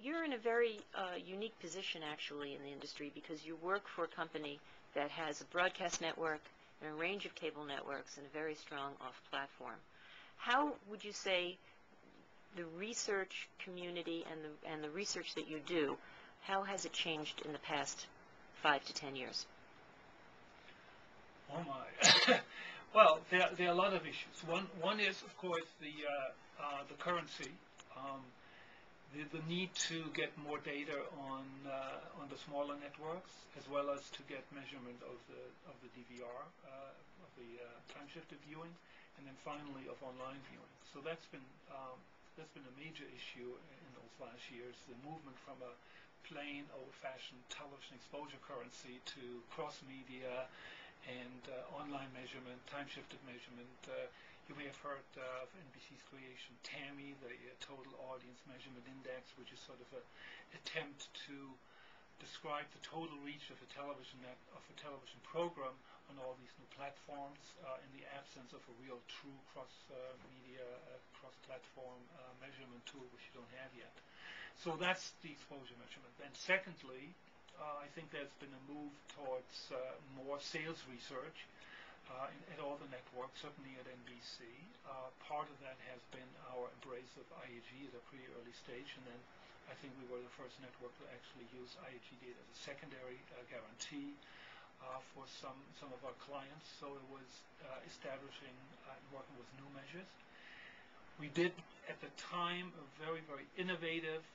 you're in a very unique position, actually, in the industry because you work for a company that has a broadcast network and a range of cable networks and a very strong off-platform. How would you say the research community and the research that you do, how has it changed in the past 5 to 10 years? Oh my! Well, there are a lot of issues. One is, of course, the currency, the need to get more data on the smaller networks, as well as to get measurement of the DVR, of the time-shifted viewing, and then finally of online viewing. So that's been a major issue in those last years. The movement from a plain, old-fashioned television exposure currency to cross-media and online measurement, time-shifted measurement. You may have heard of NBC's creation, TAMI, the Total Audience Measurement Index, which is sort of an attempt to describe the total reach of a television program on all these new platforms in the absence of a real true cross-media, cross-platform measurement tool, which you don't have yet. So that's the exposure measurement. And secondly, I think there's been a move towards more sales research at all the networks, certainly at NBC. Part of that has been our embrace of IAG at a pretty early stage, and then I think we were the first network to actually use IAG data as a secondary guarantee for some of our clients. So it was establishing and working with new measures. We did, at the time, a very, very innovative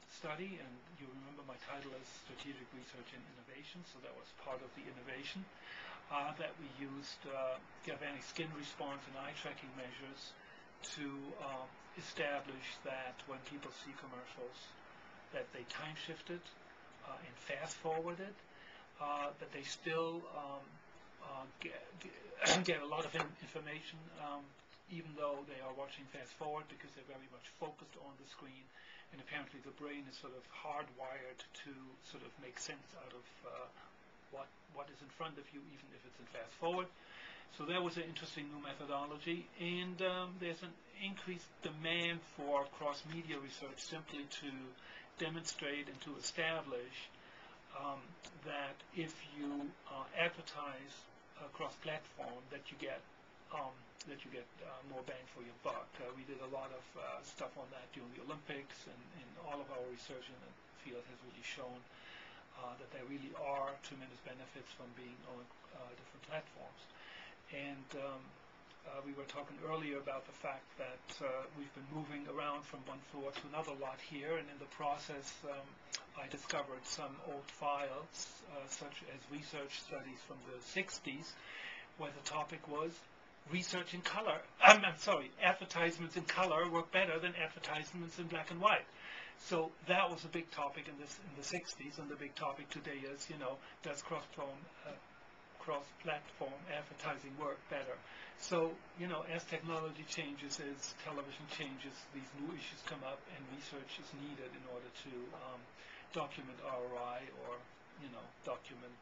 study, and you remember my title is Strategic Research and Innovation, so that was part of the innovation, that we used galvanic skin response and eye tracking measures to establish that when people see commercials, that they time-shifted and fast-forwarded, that they still get a lot of information even though they are watching fast forward, because they're very much focused on the screen, and apparently the brain is sort of hardwired to sort of make sense out of what is in front of you, even if it's in fast forward. So that was an interesting new methodology, and there's an increased demand for cross-media research simply to demonstrate and to establish that if you advertise cross-platform, that you get more bang for your buck. We did a lot of stuff on that during the Olympics, and all of our research in the field has really shown that there really are tremendous benefits from being on different platforms. And we were talking earlier about the fact that we've been moving around from one floor to another lot here, and in the process I discovered some old files, such as research studies from the 60s, where the topic was research in color. I'm sorry, advertisements in color work better than advertisements in black and white. So that was a big topic in the 60s, and the big topic today is, does cross-platform advertising work better? So, as technology changes, as television changes, these new issues come up, and research is needed in order to document ROI or, document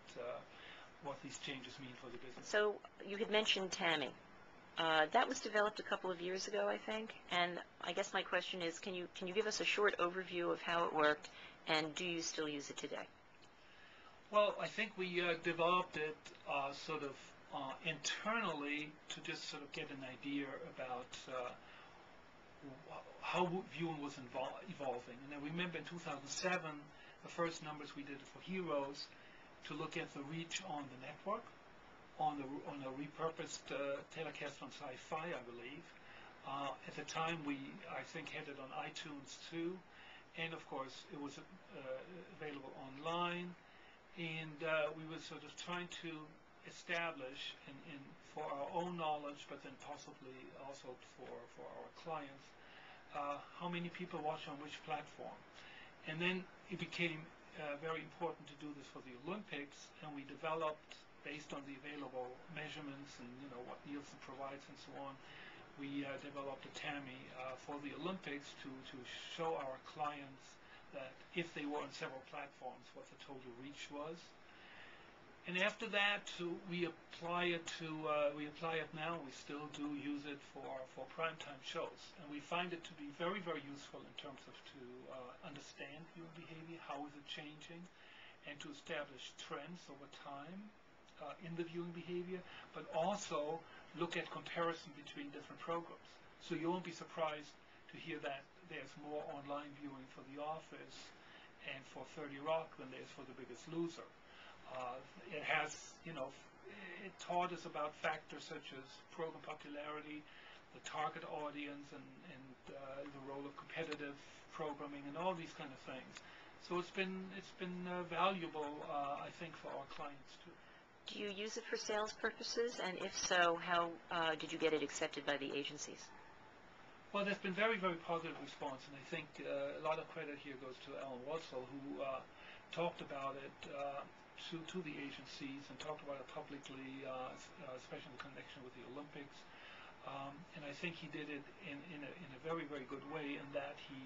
what these changes mean for the business. So you had mentioned TAMI. That was developed a couple of years ago, I think, and I guess my question is, can you give us a short overview of how it worked, and do you still use it today? Well, I think we developed it sort of internally to just sort of get an idea about how viewing was evolving. And I remember in 2007, the first numbers we did for Heroes to look at the reach on the network, on a repurposed telecast on Sci-Fi, I believe. At the time, I think, had it on iTunes too, and of course, it was available online. And we were sort of trying to establish, for our own knowledge, but then possibly also for our clients, how many people watch on which platform. And then it became very important to do this for the Olympics, and we developed, based on the available measurements and what Nielsen provides and so on, we developed a TAMI for the Olympics to show our clients that if they were on several platforms, what the total reach was. And after that, we apply it now. We still do use it for primetime shows, and we find it to be very, very useful in terms of to understand viewing behavior, how is it changing, and to establish trends over time in the viewing behavior, but also look at comparison between different programs. So you won't be surprised to hear that there's more online viewing for The Office and for 30 Rock than there's for The Biggest Loser. It has, it taught us about factors such as program popularity, the target audience, and the role of competitive programming, and all these kind of things. So it's been valuable, I think, for our clients too. Do you use it for sales purposes? And if so, how did you get it accepted by the agencies? Well, there's been very, very positive response, and I think a lot of credit here goes to Alan Weisler, who talked about it to the agencies and talked about it publicly, especially in connection with the Olympics. And I think he did it in a very, very good way, in that he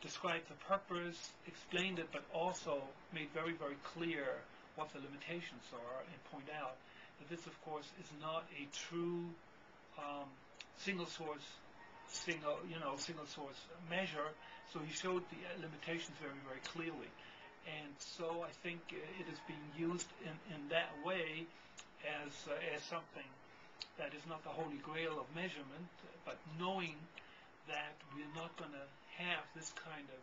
described the purpose, explained it, but also made very, very clear what the limitations are, and point out that this, of course, is not a true single source measure. So he showed the limitations very, very clearly. And so I think it is being used in that way as something that is not the holy grail of measurement, but knowing that we're not going to have this kind of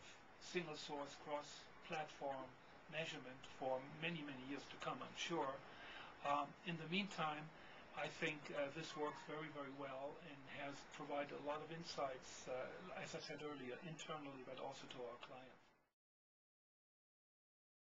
single source cross-platform measurement for many, many years to come, I'm sure. In the meantime, I think this works very, very well and has provided a lot of insights, as I said earlier, internally, but also to our clients.